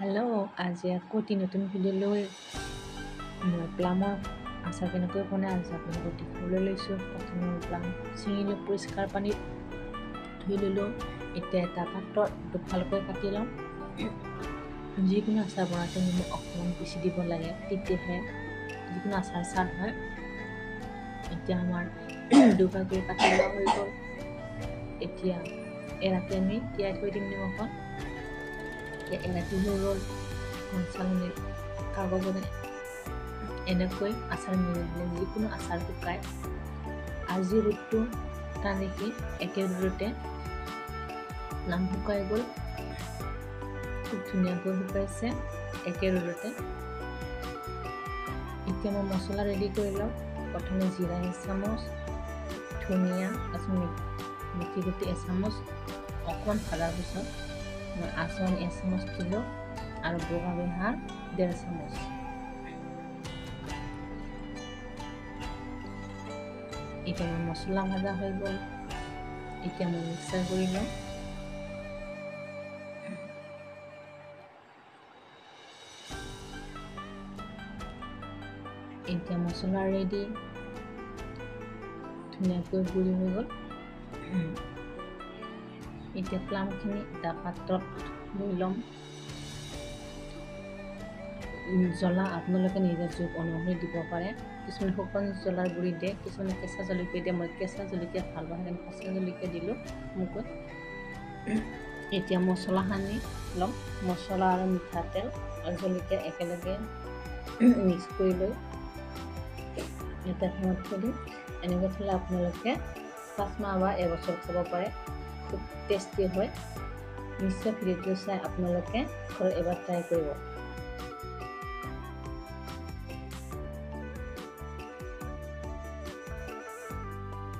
Hello' আজি আকৌ নতুন ভিডিঅ' লৈ মই প্লামৰ আচাৰ কেনেকৈ বনাই আজি আপোনালোকক দেখাবলৈ লৈছোঁ। প্ৰথমে প্লাম ছিঙি লৈ পৰিষ্কাৰ পানীত ধুই ল'লোঁ। এতিয়া এটা পাত্ৰত দুফালকৈ কাটি ল'ম। যিকোনো আচাৰ বনাওঁতে নিমখ অকণমান বেছি দিব লাগে, তেতিয়াহে যিকোনো আচাৰ স্বাদ হয়। এতিয়া আমাৰ দুফালকৈ কাটি লোৱা হৈ গ'ল। এতিয়া এৰাতি আমি তিয়াই থৈ দিম নিমখত। এৰাতি হৈ গ'ল। চালনী কাগজৰে এনেকৈ আচাৰ মেলিলে যিকোনো আচাৰ শুকায়। আজি ৰ'দটো টান দেখি একে ৰ'দতে প্লাম শুকাই গ'ল। খুব ধুনীয়াকৈ শুকাইছে একে ৰ'দতে। এতিয়া মই মছলা ৰেডি কৰি লওঁ। প্ৰথমে জিৰা এচামুচ, ধনিয়া মেথি গুটি এচামুচ, অকণমান ভজাৰ পিছত মই আচৰণ এচামুচ দিলোঁ আৰু বগা বেহাৰ 1.5 চামুচ। এতিয়া মোৰ মছলা ভাজা হৈ গ'ল। এতিয়া মই মিক্সাৰ কৰি লওঁ। এতিয়া মছলা ৰেডি, ধুনীয়াকৈ গুড়ি হৈ গ'ল। এতিয়া প্লামখিনি এটা পাত্ৰত লৈ ল'ম। জ্বলা আপোনালোকে নিজৰ জোখ অনুসৰি দিব পাৰে। কিছুমানে শুকান জ্বলাৰ গুড়ি দিয়ে, কিছুমানে কেঁচা জলকীয়া দিয়ে। মই কেঁচা জলকীয়া ভাল পাওঁ সেইকাৰণে কেঁচা জলকীয়া দিলোঁ মোকৈ। এতিয়া মছলা সানি ল'ম। মছলা আৰু মিঠাতেল আৰু জলকীয়া একেলগে মিক্স কৰি লৈ এটা ঠাইত থৈ দিম। এনেকৈ থ'লে আপোনালোকে 5 মাহ বা এবছৰ খাব পাৰে। খুব টেষ্টি হয়। নিশ্চয় ভিডিঅ'টো চাই আপোনালোকে ঘৰত এবাৰ ট্ৰাই কৰিব।